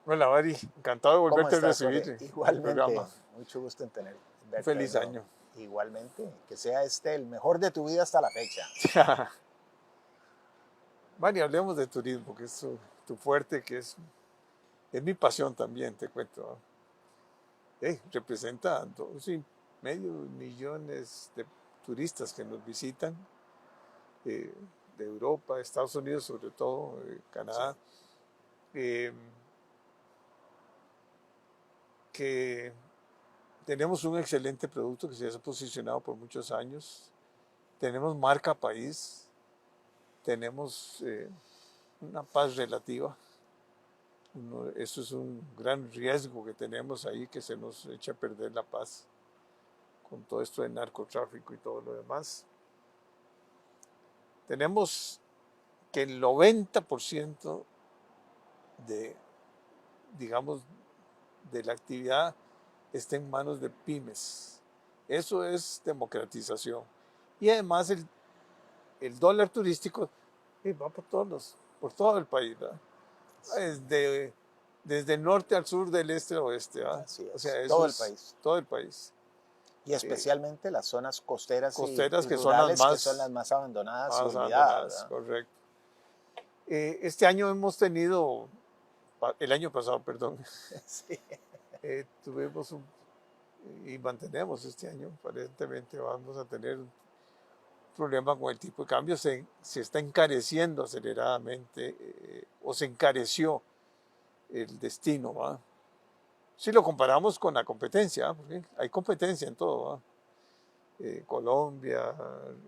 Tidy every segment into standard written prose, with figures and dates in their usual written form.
Hola, Mari. Encantado de ¿Cómo volverte a estás, Jorge? recibir en el Igualmente, programa. mucho gusto en Un verte de feliz nuevo. año. Igualmente, que sea este el mejor de tu vida hasta la fecha. Mari, hablemos de turismo, que es tu fuerte, es mi pasión también, te cuento. ¿No? Representa 2,5 millones de turistas que nos visitan, eh, de Europa, Estados Unidos sobre todo, Sí, Canadá, eh, que tenemos un excelente producto que se ha posicionado por muchos años. Tenemos marca país, tenemos una paz relativa. Eso es un gran riesgo que tenemos ahí, que se nos echa a perder la paz con todo esto de narcotráfico y todo lo demás. Tenemos que el 90% de, digamos, de la actividad está en manos de pymes. Eso es democratización. Y además el dólar turístico va por todo el país, ¿verdad? sí, Desde el norte al sur, del este al oeste, ¿verdad? así O sea, es. eso Todo el es país. todo el país. Y Eh, especialmente las zonas costeras Costeras y que son las rurales que son las más, más abandonadas y más olvidadas, abandonadas, ¿verdad? correcto. Este año hemos tenido, el año pasado, perdón, Sí, tuvimos y mantenemos este año, aparentemente vamos a tener un problema con el tipo de cambio, se está encareciendo aceleradamente, o se encareció el destino, ¿va? Si lo comparamos con la competencia, ¿va? Porque hay competencia en todo, ¿va? Colombia,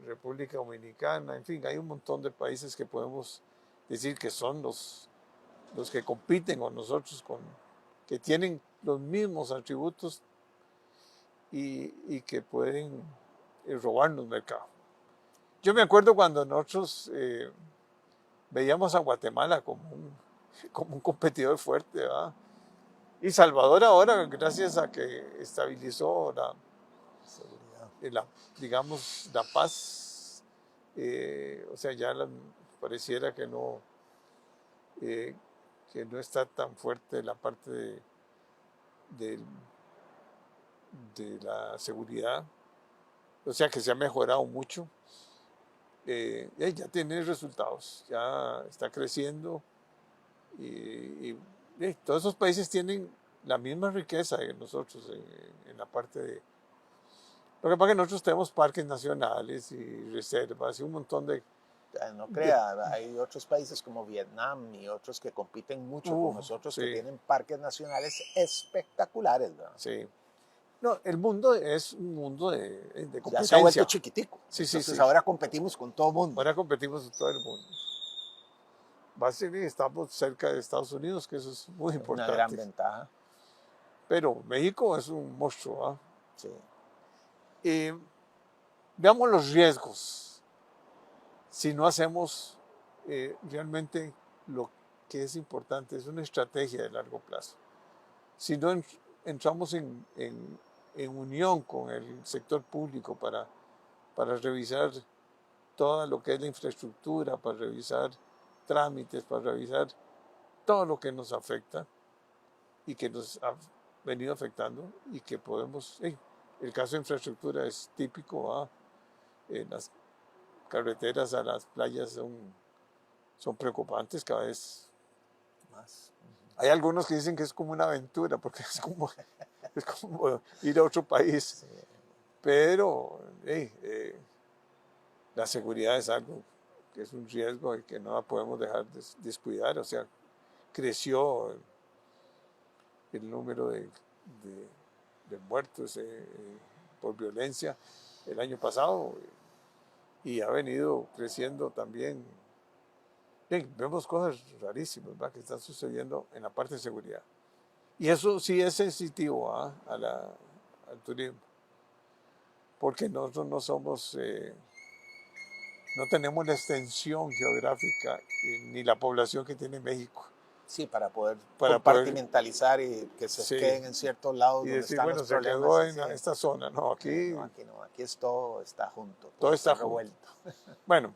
República Dominicana, en fin, hay un montón de países que podemos decir que son los que compiten con nosotros, que tienen los mismos atributos y que pueden robarnos mercado. Yo me acuerdo cuando nosotros veíamos a Guatemala como un competidor fuerte, ¿verdad? Y Salvador ahora, gracias a que estabilizó seguridad. la, digamos, la paz, o sea, pareciera eh, que no está tan fuerte la parte de, de la seguridad, o sea, que se ha mejorado mucho. Ya tiene resultados, ya está creciendo y todos esos países tienen la misma riqueza que nosotros en la parte de... Lo que pasa es que nosotros tenemos parques nacionales y reservas y un montón No de crea, hay otros países como Vietnam y otros que compiten mucho con nosotros que sí, tienen parques nacionales espectaculares, ¿verdad? sí. No, el mundo es un mundo de Ya se ha vuelto competencia. chiquitico. Sí, sí, Entonces sí. ahora competimos con todo mundo. Ahora competimos en todo el mundo. Básicamente estamos cerca de Estados Unidos, que eso es muy Es una gran importante. ventaja. Pero México es un monstruo. ¿Ah? Sí. Veamos los riesgos si no hacemos realmente lo que es importante, es una estrategia de largo plazo. Si no entramos en unión con el sector público para revisar todo lo que es la infraestructura, para revisar trámites, para revisar todo lo que nos afecta y que nos ha venido afectando y que podemos, el caso de infraestructura es típico, ¿ah? Las carreteras a las playas son preocupantes cada vez Más. hay algunos que dicen que es como una aventura, porque es como ir a otro país, Sí. pero la seguridad es algo que es un riesgo y que no la podemos dejar descuidar. O sea, creció el número de muertos por violencia el año pasado y ha venido creciendo también. Vemos cosas rarísimas, ¿va? Que están sucediendo en la parte de seguridad. Y eso sí es sensitivo, ¿ah? Al turismo, porque nosotros no tenemos la extensión geográfica ni la población que tiene México Sí, para poder para poder, compartimentalizar y que se sí, queden en ciertos lados y donde decir, están bueno, los se problemas. quedó Y en sí, esta zona. No, aquí no, aquí no, aquí es todo está junto, todo todo está está junto. revuelto. Bueno,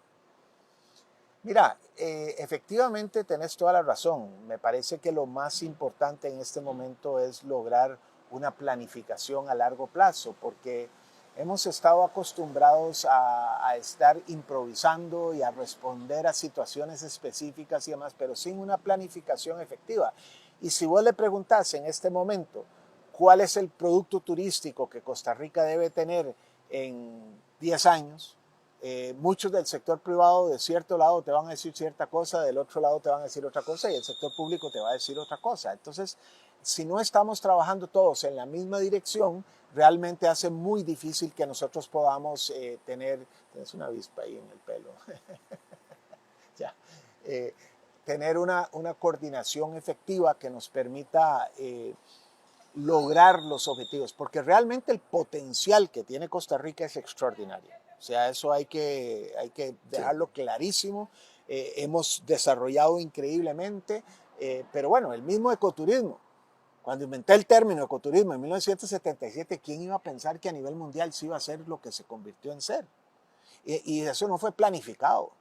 Mira, efectivamente tenés toda la razón. Me parece que lo más importante en este momento es lograr una planificación a largo plazo, porque hemos estado acostumbrados a estar improvisando y a responder a situaciones específicas y demás, pero sin una planificación efectiva. Y si vos le preguntás en este momento cuál es el producto turístico que Costa Rica debe tener en 10 años, muchos del sector privado de cierto lado te van a decir cierta cosa, del otro lado te van a decir otra cosa y el sector público te va a decir otra cosa. Entonces, si no estamos trabajando todos en la misma dirección, realmente hace muy difícil que nosotros podamos tienes una avispa ahí en el pelo, ya, eh, tener una coordinación efectiva que nos permita lograr los objetivos, porque realmente el potencial que tiene Costa Rica es extraordinario. O sea, eso hay que dejarlo clarísimo. Hemos desarrollado increíblemente, pero bueno, el mismo ecoturismo. Cuando inventé el término ecoturismo en 1977, ¿quién iba a pensar que a nivel mundial se iba a ser lo que se convirtió en ser? Y eso no fue planificado.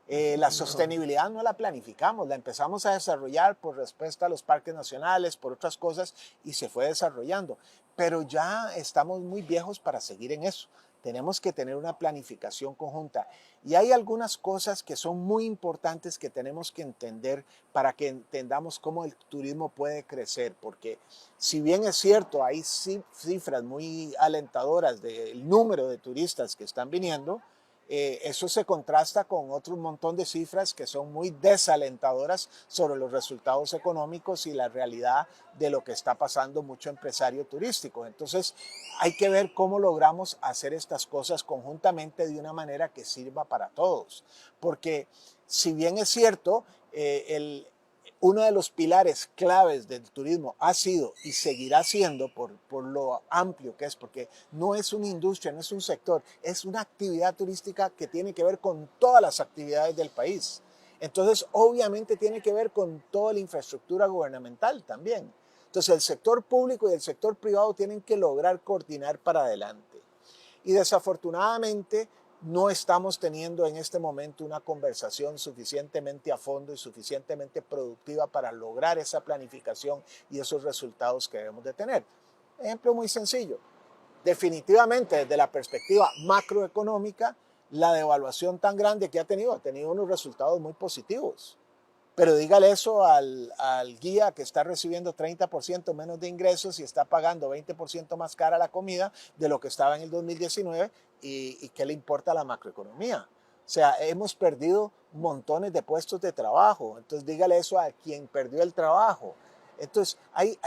La sostenibilidad no la planificamos, la empezamos a desarrollar por respuesta a los parques nacionales, por otras cosas, y se fue desarrollando. Pero ya estamos muy viejos para seguir en eso. Tenemos que tener una planificación conjunta. Y hay algunas cosas que son muy importantes que tenemos que entender para que entendamos cómo el turismo puede crecer. Porque si bien es cierto, hay cifras muy alentadoras del número de turistas que están viniendo, eso se contrasta con otro montón de cifras que son muy desalentadoras sobre los resultados económicos y la realidad de lo que está pasando mucho empresario turístico. Entonces hay que ver cómo logramos hacer estas cosas conjuntamente de una manera que sirva para todos. Porque si bien es cierto, uno de los pilares claves del turismo ha sido y seguirá siendo por lo amplio que es, porque no es una industria, no es un sector, es una actividad turística que tiene que ver con todas las actividades del país. Entonces, obviamente tiene que ver con toda la infraestructura gubernamental también. Entonces, el sector público y el sector privado tienen que lograr coordinar para adelante. Y desafortunadamente no estamos teniendo en este momento una conversación suficientemente a fondo y suficientemente productiva para lograr esa planificación y esos resultados que debemos de tener. Ejemplo muy sencillo. Definitivamente desde la perspectiva macroeconómica, la devaluación tan grande que ha tenido unos resultados muy positivos. Pero dígale eso al guía que está recibiendo 30% menos de ingresos y está pagando 20% más cara la comida de lo que estaba en el 2019 y qué le importa la macroeconomía. O sea, hemos perdido montones de puestos de trabajo. Entonces dígale eso a quien perdió el trabajo. Entonces hay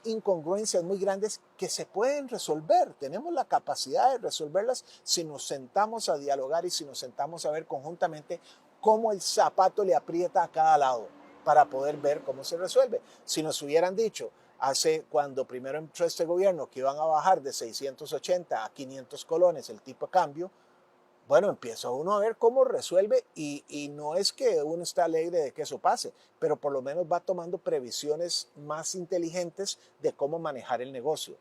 incongruencias muy grandes que se pueden resolver. Tenemos la capacidad de resolverlas si nos sentamos a dialogar y si nos sentamos a ver conjuntamente cómo el zapato le aprieta a cada lado para poder ver cómo se resuelve. Si nos hubieran dicho cuando primero entró este gobierno que iban a bajar de 680 a 500 colones el tipo de cambio, bueno, empieza uno a ver cómo resuelve y no es que uno está alegre de que eso pase, pero por lo menos va tomando previsiones más inteligentes de cómo manejar el negocio.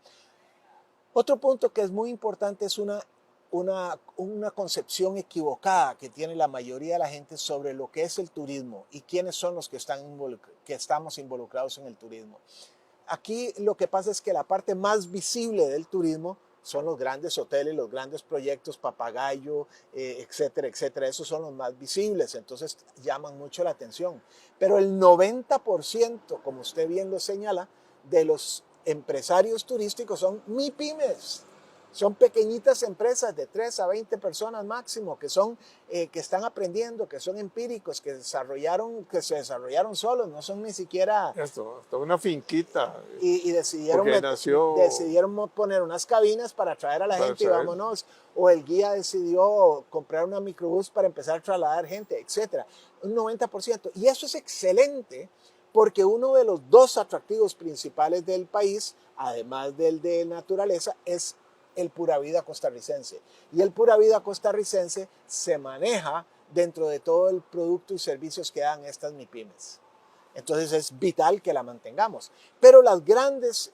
Otro punto que es muy importante es una concepción equivocada que tiene la mayoría de la gente sobre lo que es el turismo y quiénes son los que estamos involucrados en el turismo. Aquí lo que pasa es que la parte más visible del turismo son los grandes hoteles, los grandes proyectos, Papagayo, etcétera, etcétera. Esos son los más visibles, entonces llaman mucho la atención. Pero el 90%, como usted bien lo señala, de los empresarios turísticos son MIPYMES. Son pequeñitas empresas de 3 a 20 personas máximo que están aprendiendo, que son empíricos, que se desarrollaron solos, no son ni siquiera... Esto, hasta una finquita. Y decidieron poner unas cabinas para atraer a la gente y vámonos. O el guía decidió comprar una microbús para empezar a trasladar gente, etc. Un 90%. Y eso es excelente porque uno de los dos atractivos principales del país, además del de naturaleza, es el pura vida costarricense. Y el pura vida costarricense se maneja dentro de todo el producto y servicios que dan estas MIPYMES. Entonces es vital que la mantengamos. Pero las grandes,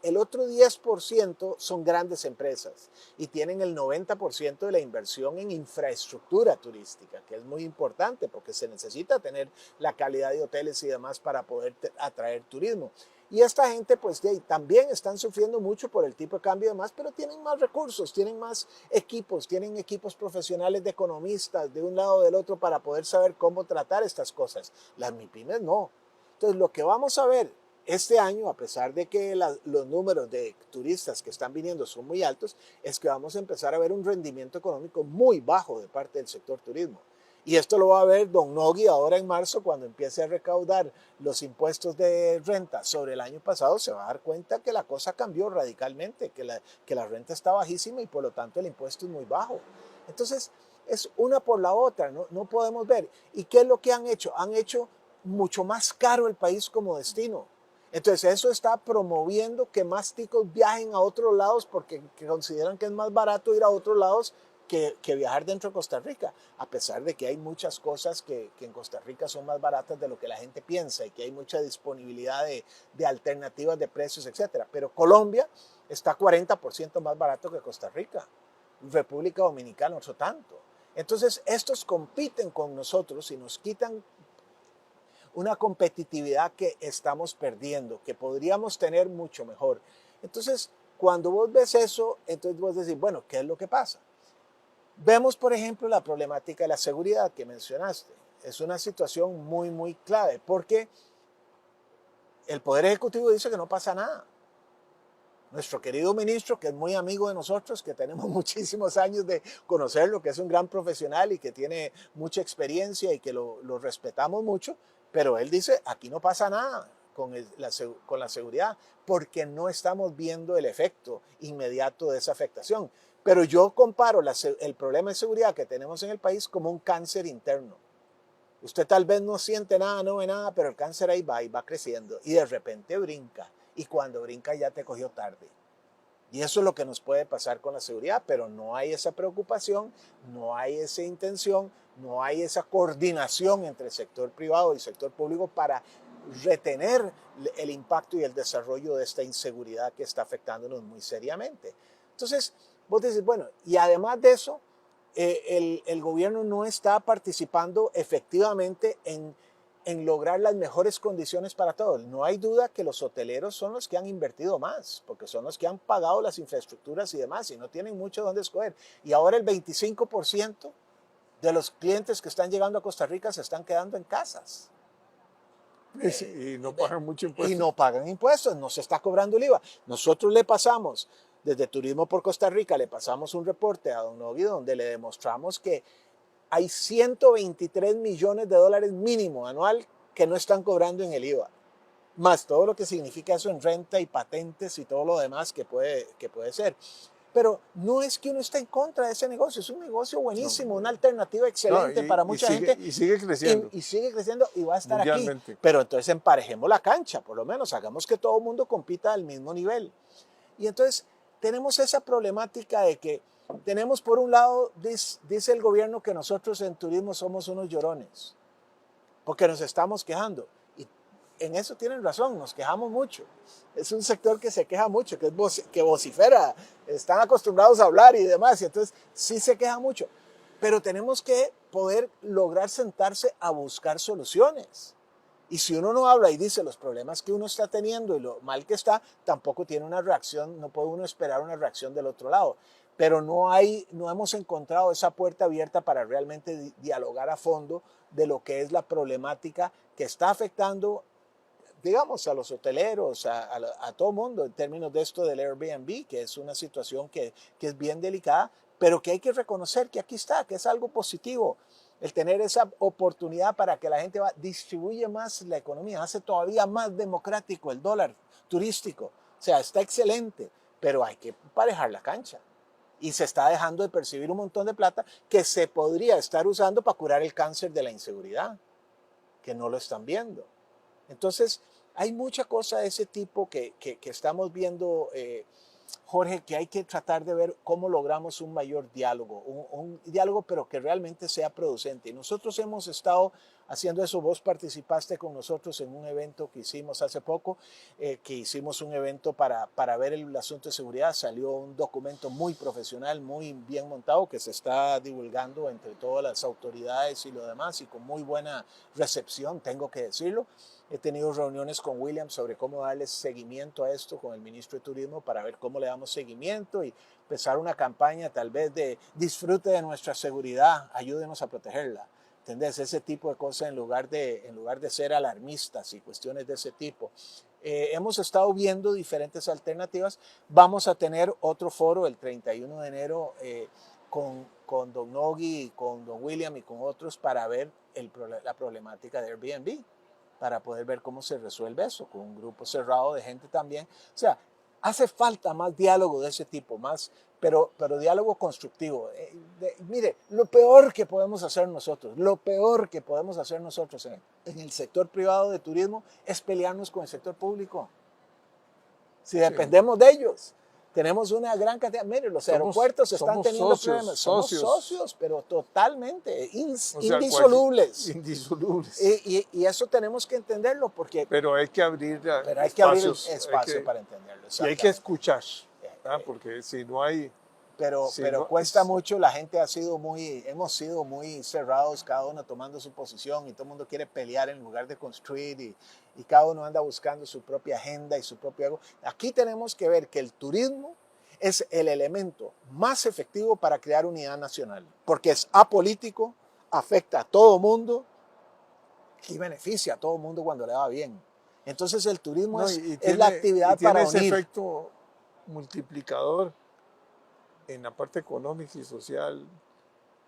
el otro 10% son grandes empresas y tienen el 90% de la inversión en infraestructura turística, que es muy importante porque se necesita tener la calidad de hoteles y demás para poder atraer turismo. Y esta gente pues también están sufriendo mucho por el tipo de cambio y demás, pero tienen más recursos, tienen más equipos, tienen equipos profesionales de economistas de un lado o del otro para poder saber cómo tratar estas cosas. Las MIPYMES no. Entonces lo que vamos a ver este año, a pesar de que los números de turistas que están viniendo son muy altos, es que vamos a empezar a ver un rendimiento económico muy bajo de parte del sector turismo. Y esto lo va a ver Don Nogui ahora en marzo, cuando empiece a recaudar los impuestos de renta sobre el año pasado, se va a dar cuenta que la cosa cambió radicalmente, que la renta está bajísima y por lo tanto el impuesto es muy bajo. Entonces, es una por la otra, no podemos ver. ¿Y qué es lo que han hecho? Han hecho mucho más caro el país como destino. Entonces eso está promoviendo que más ticos viajen a otros lados porque consideran que es más barato ir a otros lados que viajar dentro de Costa Rica, a pesar de que hay muchas cosas que en Costa Rica son más baratas de lo que la gente piensa y que hay mucha disponibilidad de alternativas de precios, etc. Pero Colombia está 40% más barato que Costa Rica, República Dominicana otro tanto. Entonces estos compiten con nosotros y nos quitan una competitividad que estamos perdiendo, que podríamos tener mucho mejor. Entonces, cuando vos ves eso, entonces vos decís, bueno, ¿qué es lo que pasa? Vemos, por ejemplo, la problemática de la seguridad que mencionaste. Es una situación muy, muy clave, porque el Poder Ejecutivo dice que no pasa nada. Nuestro querido ministro, que es muy amigo de nosotros, que tenemos muchísimos años de conocerlo, que es un gran profesional y que tiene mucha experiencia y que lo respetamos mucho, pero él dice, aquí no pasa nada con la seguridad, porque no estamos viendo el efecto inmediato de esa afectación. Pero yo comparo el problema de seguridad que tenemos en el país como un cáncer interno. Usted tal vez no siente nada, no ve nada, pero el cáncer ahí va y va creciendo y de repente brinca. Y cuando brinca ya te cogió tarde. Y eso es lo que nos puede pasar con la seguridad, pero no hay esa preocupación, no hay esa intención, no hay esa coordinación entre el sector privado y el sector público para retener el impacto y el desarrollo de esta inseguridad que está afectándonos muy seriamente. Entonces, vos decís, bueno, y además de eso, el gobierno no está participando efectivamente en lograr las mejores condiciones para todos. No hay duda que los hoteleros son los que han invertido más, porque son los que han pagado las infraestructuras y demás, y no tienen mucho donde escoger. Y ahora el 25% de los clientes que están llegando a Costa Rica se están quedando en casas. Y no pagan mucho impuesto. Y no pagan impuestos, no se está cobrando el IVA. Nosotros le pasamos, desde Turismo por Costa Rica, le pasamos un reporte a Don Nogui donde le demostramos que hay 123 millones de dólares mínimo anual que no están cobrando en el IVA, más todo lo que significa eso en renta y patentes y todo lo demás que puede ser. Pero no es que uno esté en contra de ese negocio, es un negocio buenísimo, una alternativa excelente para mucha gente. Y sigue creciendo. Y sigue creciendo y va a estar aquí. Mundialmente. Pero entonces emparejemos la cancha, por lo menos hagamos que todo el mundo compita al mismo nivel. Y entonces tenemos esa problemática de que tenemos por un lado, dice el gobierno que nosotros en turismo somos unos llorones, porque nos estamos quejando. Y en eso tienen razón, nos quejamos mucho. Es un sector que se queja mucho, que vocifera, están acostumbrados a hablar y demás, y entonces sí se queja mucho. Pero tenemos que poder lograr sentarse a buscar soluciones. Y si uno no habla y dice los problemas que uno está teniendo y lo mal que está, tampoco tiene una reacción, no puede uno esperar una reacción del otro lado. Pero no hemos encontrado esa puerta abierta para realmente dialogar a fondo de lo que es la problemática que está afectando, digamos, a los hoteleros, a todo mundo en términos de esto del Airbnb, que es una situación que es bien delicada, pero que hay que reconocer que aquí está, que es algo positivo. El tener esa oportunidad para que la gente distribuye más la economía, hace todavía más democrático el dólar turístico. O sea, está excelente, pero hay que parejar la cancha. Y se está dejando de percibir un montón de plata que se podría estar usando para curar el cáncer de la inseguridad, que no lo están viendo. Entonces, hay mucha cosa de ese tipo que estamos viendo, Jorge, que hay que tratar de ver cómo logramos un mayor diálogo, un diálogo pero que realmente sea producente. Y nosotros hemos estado haciendo eso. Vos participaste con nosotros en un evento que hicimos hace poco, que hicimos un evento para ver el asunto de seguridad. Salió un documento muy profesional, muy bien montado, que se está divulgando entre todas las autoridades y lo demás, y con muy buena recepción, tengo que decirlo. He tenido reuniones con William sobre cómo darle seguimiento a esto con el ministro de Turismo para ver cómo le damos seguimiento y empezar una campaña tal vez de disfrute de nuestra seguridad, ayúdenos a protegerla. ¿Entendés? Ese tipo de cosas en lugar de ser alarmistas y cuestiones de ese tipo. Hemos estado viendo diferentes alternativas. Vamos a tener otro foro el 31 de enero con Don Nogui, con Don William y con otros para ver la problemática de Airbnb, para poder ver cómo se resuelve eso, con un grupo cerrado de gente también. O sea, hace falta más diálogo de ese tipo, pero diálogo constructivo. Mire, lo peor que podemos hacer nosotros en el sector privado de turismo es pelearnos con el sector público. Si dependemos de ellos, tenemos una gran cantidad. Mire, los aeropuertos están teniendo problemas. Somos socios, pero totalmente indisolubles. Indisolubles. Y eso tenemos que entenderlo porque... Pero hay que abrir espacio para entenderlo. Y hay que escuchar, porque si no hay... Pero cuesta mucho, la gente hemos sido muy cerrados, cada uno tomando su posición y todo el mundo quiere pelear en lugar de construir y cada uno anda buscando su propia agenda y su propio ego. Aquí tenemos que ver que el turismo es el elemento más efectivo para crear unidad nacional, porque es apolítico, afecta a todo mundo y beneficia a todo mundo cuando le va bien. Entonces el turismo es la actividad para unir. Tiene ese efecto multiplicador en la parte económica y social,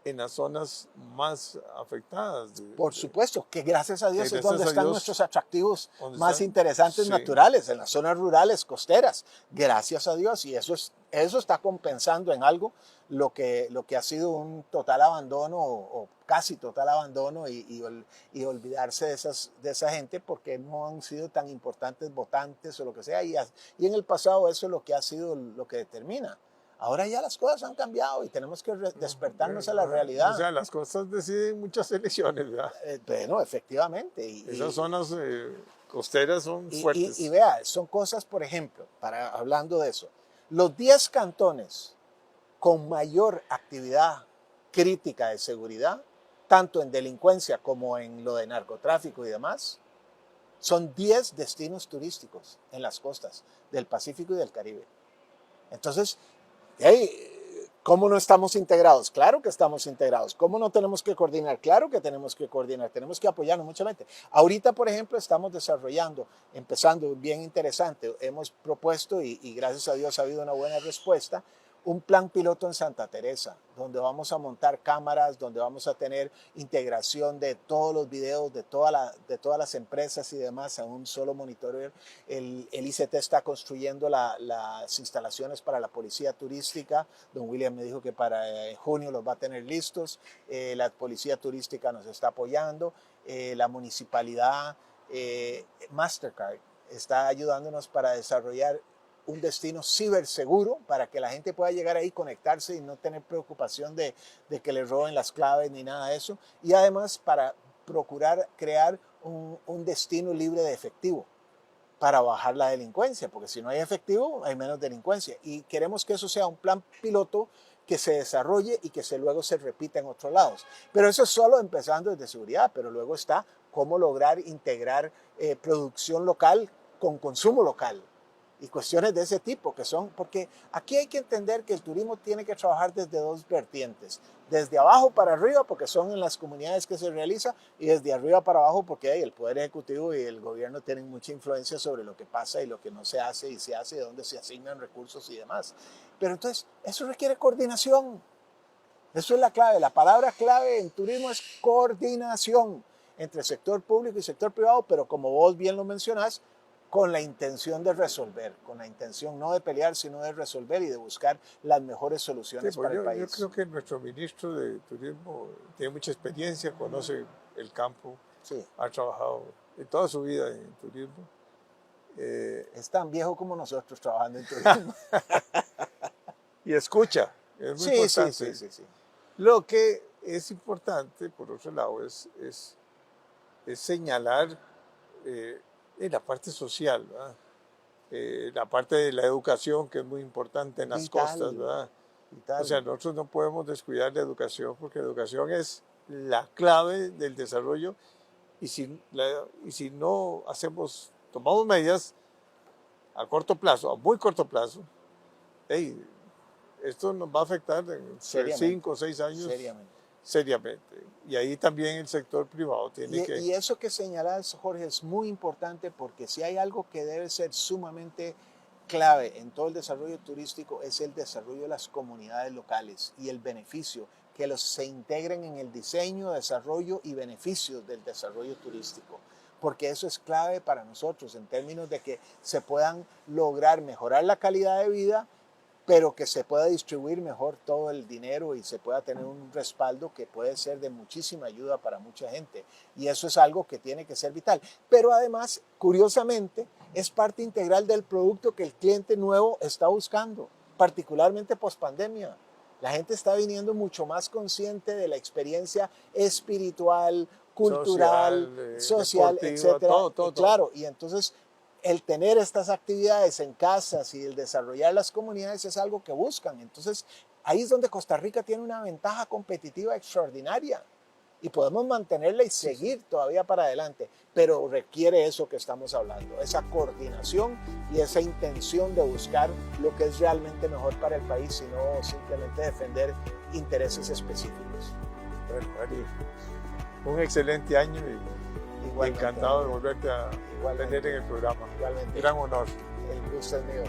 en las zonas más afectadas. Por supuesto, que gracias a Dios es donde están nuestros atractivos más interesantes naturales, en las zonas rurales, costeras. Gracias a Dios, y eso está compensando en algo lo que ha sido un total abandono o casi total abandono y olvidarse de esa gente porque no han sido tan importantes votantes o lo que sea. Y en el pasado eso es lo que ha sido lo que determina. Ahora ya las cosas han cambiado y tenemos que despertarnos a la realidad. O sea, las cosas deciden muchas elecciones, ¿verdad? Bueno, efectivamente. Esas zonas costeras son fuertes. Y vea, son cosas, por ejemplo, hablando de eso, los 10 cantones con mayor actividad crítica de seguridad, tanto en delincuencia como en lo de narcotráfico y demás, son 10 destinos turísticos en las costas del Pacífico y del Caribe. Entonces, ¿cómo no estamos integrados? Claro que estamos integrados. ¿Cómo no tenemos que coordinar? Claro que tenemos que coordinar, tenemos que apoyarnos mutuamente. Ahorita, por ejemplo, estamos desarrollando, empezando bien interesante, hemos propuesto y gracias a Dios ha habido una buena respuesta, un plan piloto en Santa Teresa, donde vamos a montar cámaras, donde vamos a tener integración de todos los videos de todas las empresas y demás a un solo monitoreo. El ICT está construyendo las instalaciones para la policía turística. Don William me dijo que para junio los va a tener listos. La policía turística nos está apoyando. La municipalidad, Mastercard, está ayudándonos para desarrollar un destino ciberseguro para que la gente pueda llegar ahí, conectarse y no tener preocupación de que le roben las claves ni nada de eso. Y además para procurar crear un destino libre de efectivo para bajar la delincuencia, porque si no hay efectivo hay menos delincuencia. Y queremos que eso sea un plan piloto que se desarrolle y que luego se repita en otros lados. Pero eso es solo empezando desde seguridad, pero luego está cómo lograr integrar producción local con consumo local. Y cuestiones de ese tipo que son, porque aquí hay que entender que el turismo tiene que trabajar desde dos vertientes, desde abajo para arriba porque son en las comunidades que se realiza y desde arriba para abajo porque el Poder Ejecutivo y el gobierno tienen mucha influencia sobre lo que pasa y lo que no se hace y se hace, de dónde se asignan recursos y demás. Pero entonces eso requiere coordinación, eso es la clave, la palabra clave en turismo es coordinación entre sector público y sector privado, pero como vos bien lo mencionás, con la intención de resolver, con la intención no de pelear, sino de resolver y de buscar las mejores soluciones para el país. Yo creo que nuestro ministro de Turismo tiene mucha experiencia, conoce el campo, sí. Ha trabajado toda su vida en turismo. Es tan viejo como nosotros trabajando en turismo. Y escucha, es muy importante. Sí. Lo que es importante, por otro lado, es es señalar en la parte social, ¿verdad? La parte de la educación, que es muy importante en las costas, ¿verdad? O sea, nosotros no podemos descuidar la educación, porque la educación es la clave del desarrollo, y si no tomamos medidas a corto plazo, a muy corto plazo, hey, esto nos va a afectar en 5 o 6 años seriamente. Y ahí también el sector privado tiene que... Y eso que señalas, Jorge, es muy importante, porque si hay algo que debe ser sumamente clave en todo el desarrollo turístico, es el desarrollo de las comunidades locales y el beneficio, que se integren en el diseño, desarrollo y beneficios del desarrollo turístico, porque eso es clave para nosotros en términos de que se puedan lograr mejorar la calidad de vida, pero que se pueda distribuir mejor todo el dinero y se pueda tener un respaldo que puede ser de muchísima ayuda para mucha gente. Y eso es algo que tiene que ser vital. Pero además, curiosamente, es parte integral del producto que el cliente nuevo está buscando, particularmente post-pandemia. La gente está viniendo mucho más consciente de la experiencia espiritual, cultural, social, etcétera. Todo. Claro, y entonces el tener estas actividades en casas y el desarrollar las comunidades es algo que buscan. Entonces, ahí es donde Costa Rica tiene una ventaja competitiva extraordinaria y podemos mantenerla y seguir todavía para adelante, pero requiere eso que estamos hablando, esa coordinación y esa intención de buscar lo que es realmente mejor para el país y no simplemente defender intereses específicos. Bueno, Ari, un excelente año y encantado de volverte a tener en el programa. Igualmente. Gran honor. El gusto es mío.